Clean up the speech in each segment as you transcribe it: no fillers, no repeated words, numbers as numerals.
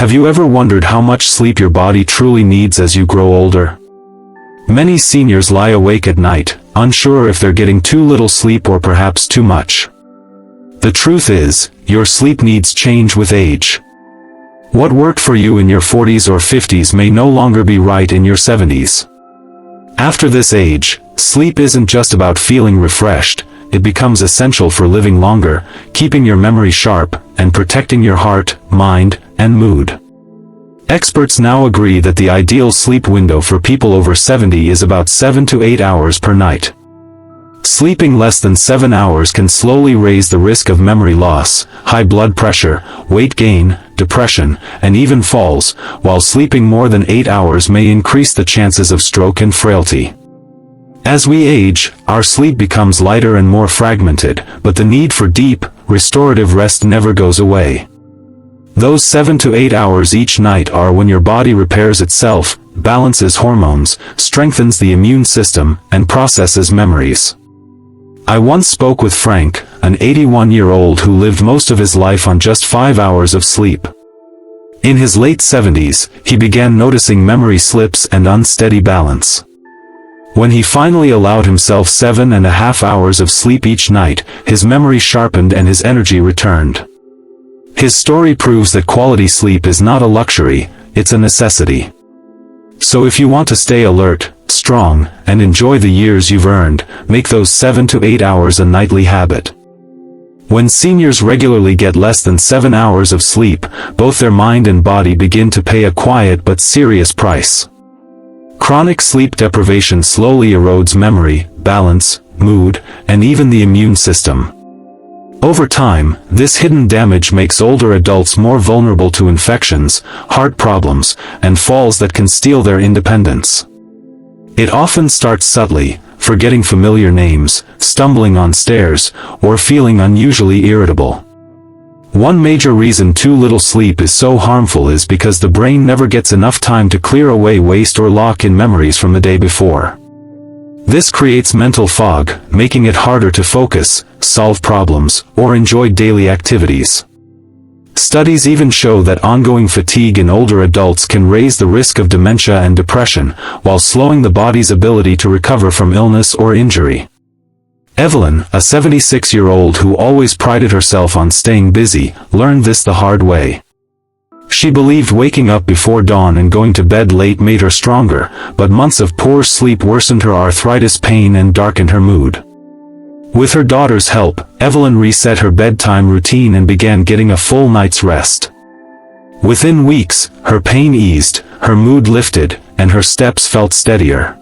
Have you ever wondered how much sleep your body truly needs as you grow older? Many seniors lie awake at night, unsure if they're getting too little sleep or perhaps too much. The truth is, your sleep needs change with age. What worked for you in your 40s or 50s may no longer be right in your 70s. After this age, sleep isn't just about feeling refreshed, it becomes essential for living longer, keeping your memory sharp, and protecting your heart, mind, and mood. Experts now agree that the ideal sleep window for people over 70 is about 7 to 8 hours per night. Sleeping less than 7 hours can slowly raise the risk of memory loss, high blood pressure, weight gain, depression, and even falls, while sleeping more than 8 hours may increase the chances of stroke and frailty. As we age, our sleep becomes lighter and more fragmented, but the need for deep, restorative rest never goes away. Those 7 to 8 hours each night are when your body repairs itself, balances hormones, strengthens the immune system, and processes memories. I once spoke with Frank, an 81-year-old who lived most of his life on just 5 hours of sleep. In his late 70s, he began noticing memory slips and unsteady balance. When he finally allowed himself 7.5 hours of sleep each night, his memory sharpened and his energy returned. His story proves that quality sleep is not a luxury, it's a necessity. So if you want to stay alert, strong, and enjoy the years you've earned, make those 7 to 8 hours a nightly habit. When seniors regularly get less than 7 hours of sleep, both their mind and body begin to pay a quiet but serious price. Chronic sleep deprivation slowly erodes memory, balance, mood, and even the immune system. Over time, this hidden damage makes older adults more vulnerable to infections, heart problems, and falls that can steal their independence. It often starts subtly, forgetting familiar names, stumbling on stairs, or feeling unusually irritable. One major reason too little sleep is so harmful is because the brain never gets enough time to clear away waste or lock in memories from the day before. This creates mental fog, making it harder to focus, solve problems, or enjoy daily activities. Studies even show that ongoing fatigue in older adults can raise the risk of dementia and depression, while slowing the body's ability to recover from illness or injury. Evelyn, a 76-year-old who always prided herself on staying busy, learned this the hard way. She believed waking up before dawn and going to bed late made her stronger, but months of poor sleep worsened her arthritis pain and darkened her mood. With her daughter's help, Evelyn reset her bedtime routine and began getting a full night's rest. Within weeks, her pain eased, her mood lifted, and her steps felt steadier.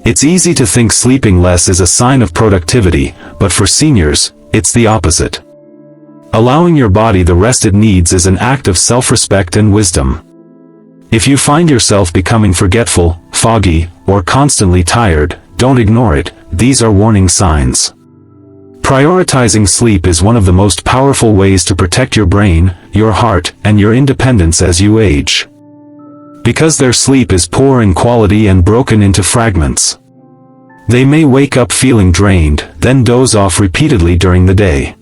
It's easy to think sleeping less is a sign of productivity, but for seniors, it's the opposite. Allowing your body the rest it needs is an act of self-respect and wisdom. If you find yourself becoming forgetful, foggy, or constantly tired, don't ignore it, these are warning signs. Prioritizing sleep is one of the most powerful ways to protect your brain, your heart, and your independence as you age. Because their sleep is poor in quality and broken into fragments. They may wake up feeling drained, then doze off repeatedly during the day.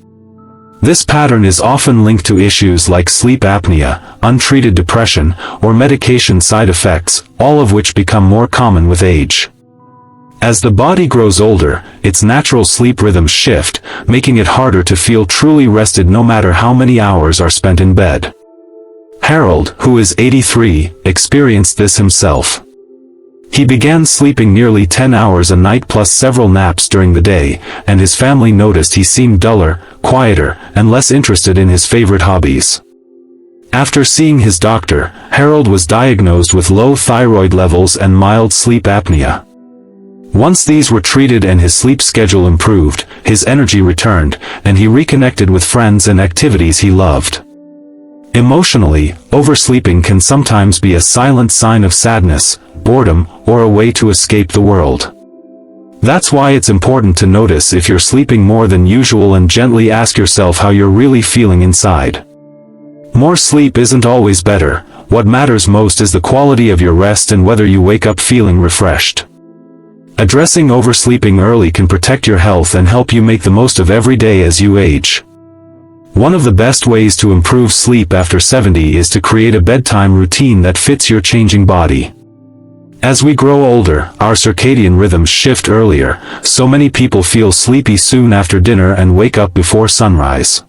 This pattern is often linked to issues like sleep apnea, untreated depression, or medication side effects, all of which become more common with age. As the body grows older, its natural sleep rhythms shift, making it harder to feel truly rested no matter how many hours are spent in bed. Harold, who is 83, experienced this himself. He began sleeping nearly 10 hours a night plus several naps during the day, and his family noticed he seemed duller, quieter, and less interested in his favorite hobbies. After seeing his doctor, Harold was diagnosed with low thyroid levels and mild sleep apnea. Once these were treated and his sleep schedule improved, his energy returned, and he reconnected with friends and activities he loved. Emotionally, oversleeping can sometimes be a silent sign of sadness, boredom, or a way to escape the world. That's why it's important to notice if you're sleeping more than usual and gently ask yourself how you're really feeling inside. More sleep isn't always better. What matters most is the quality of your rest and whether you wake up feeling refreshed. Addressing oversleeping early can protect your health and help you make the most of every day as you age. One of the best ways to improve sleep after 70 is to create a bedtime routine that fits your changing body. As we grow older, our circadian rhythms shift earlier, so many people feel sleepy soon after dinner and wake up before sunrise.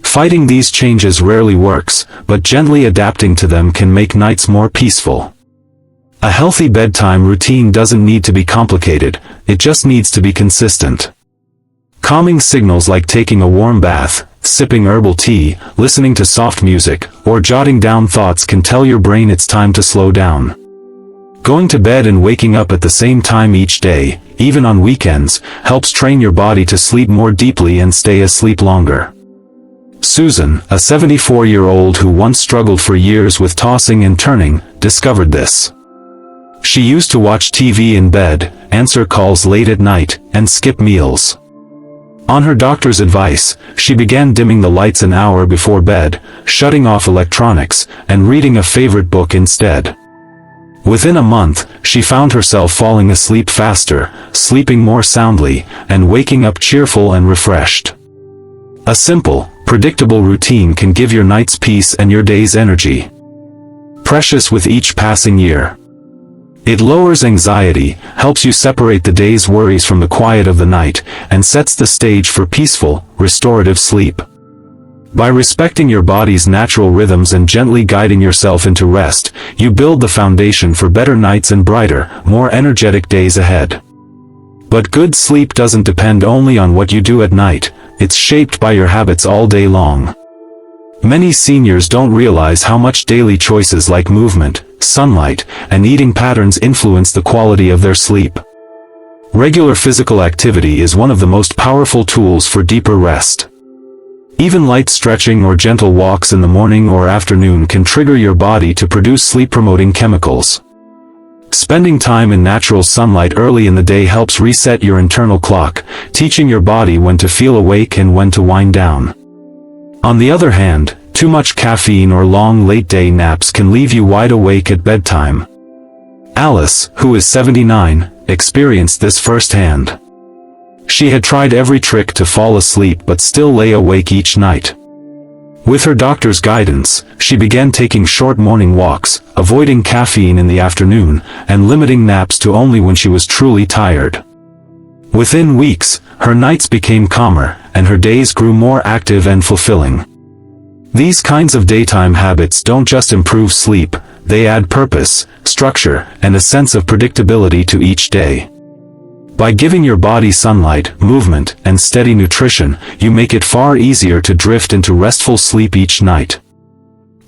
Fighting these changes rarely works, but gently adapting to them can make nights more peaceful. A healthy bedtime routine doesn't need to be complicated, it just needs to be consistent. Calming signals like taking a warm bath, sipping herbal tea, listening to soft music, or jotting down thoughts can tell your brain it's time to slow down. Going to bed and waking up at the same time each day, even on weekends, helps train your body to sleep more deeply and stay asleep longer. Susan, a 74-year-old who once struggled for years with tossing and turning, discovered this. She used to watch TV in bed, answer calls late at night, and skip meals. On her doctor's advice, she began dimming the lights an hour before bed, shutting off electronics, and reading a favorite book instead. Within a month, she found herself falling asleep faster, sleeping more soundly, and waking up cheerful and refreshed. A simple, predictable routine can give your nights peace and your days energy. Precious with each passing year. It lowers anxiety, helps you separate the day's worries from the quiet of the night, and sets the stage for peaceful, restorative sleep. By respecting your body's natural rhythms and gently guiding yourself into rest, you build the foundation for better nights and brighter, more energetic days ahead. But good sleep doesn't depend only on what you do at night, it's shaped by your habits all day long. Many seniors don't realize how much daily choices like movement, sunlight, and eating patterns influence the quality of their sleep. Regular physical activity is one of the most powerful tools for deeper rest. Even light stretching or gentle walks in the morning or afternoon can trigger your body to produce sleep-promoting chemicals. Spending time in natural sunlight early in the day helps reset your internal clock, teaching your body when to feel awake and when to wind down. On the other hand, too much caffeine or long late-day naps can leave you wide awake at bedtime. Alice, who is 79, experienced this firsthand. She had tried every trick to fall asleep but still lay awake each night. With her doctor's guidance, she began taking short morning walks, avoiding caffeine in the afternoon, and limiting naps to only when she was truly tired. Within weeks, her nights became calmer, and her days grew more active and fulfilling. These kinds of daytime habits don't just improve sleep, they add purpose, structure, and a sense of predictability to each day. By giving your body sunlight, movement, and steady nutrition, you make it far easier to drift into restful sleep each night.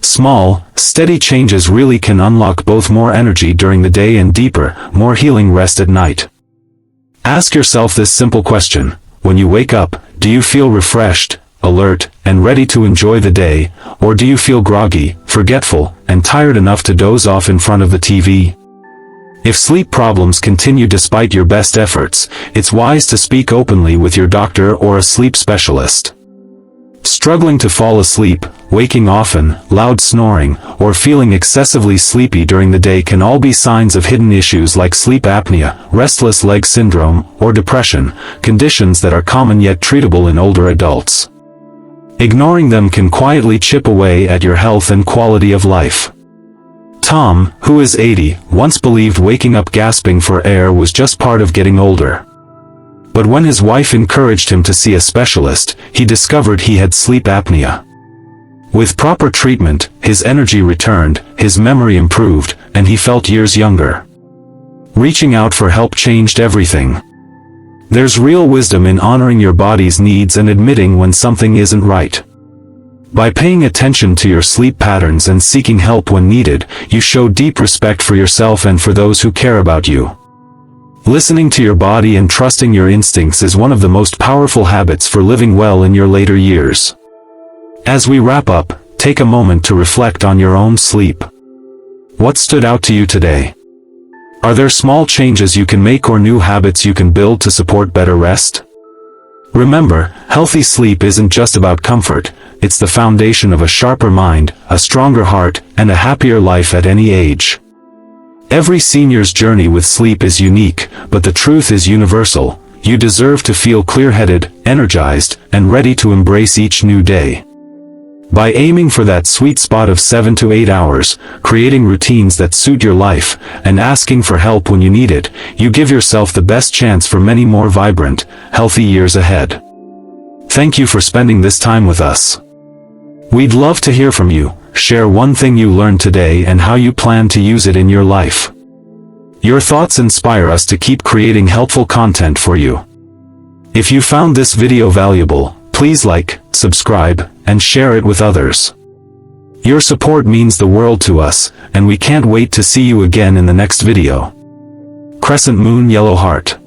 Small, steady changes really can unlock both more energy during the day and deeper, more healing rest at night. Ask yourself this simple question: when you wake up, do you feel refreshed, alert, and ready to enjoy the day, or do you feel groggy, forgetful, and tired enough to doze off in front of the TV? If sleep problems continue despite your best efforts, it's wise to speak openly with your doctor or a sleep specialist. Struggling to fall asleep, waking often, loud snoring, or feeling excessively sleepy during the day can all be signs of hidden issues like sleep apnea, restless leg syndrome, or depression, conditions that are common yet treatable in older adults. Ignoring them can quietly chip away at your health and quality of life. Tom, who is 80, once believed waking up gasping for air was just part of getting older. But when his wife encouraged him to see a specialist, he discovered he had sleep apnea. With proper treatment, his energy returned, his memory improved, and he felt years younger. Reaching out for help changed everything. There's real wisdom in honoring your body's needs and admitting when something isn't right. By paying attention to your sleep patterns and seeking help when needed, you show deep respect for yourself and for those who care about you. Listening to your body and trusting your instincts is one of the most powerful habits for living well in your later years. As we wrap up, take a moment to reflect on your own sleep. What stood out to you today? Are there small changes you can make or new habits you can build to support better rest? Remember, healthy sleep isn't just about comfort, it's the foundation of a sharper mind, a stronger heart, and a happier life at any age. Every senior's journey with sleep is unique, but the truth is universal. You deserve to feel clear-headed, energized, and ready to embrace each new day. By aiming for that sweet spot of 7 to 8 hours, creating routines that suit your life, and asking for help when you need it, you give yourself the best chance for many more vibrant, healthy years ahead. Thank you for spending this time with us. We'd love to hear from you. Share one thing you learned today and how you plan to use it in your life. Your thoughts inspire us to keep creating helpful content for you. If you found this video valuable, please like, subscribe, and share it with others. Your support means the world to us, and we can't wait to see you again in the next video. Crescent Moon Yellow Heart.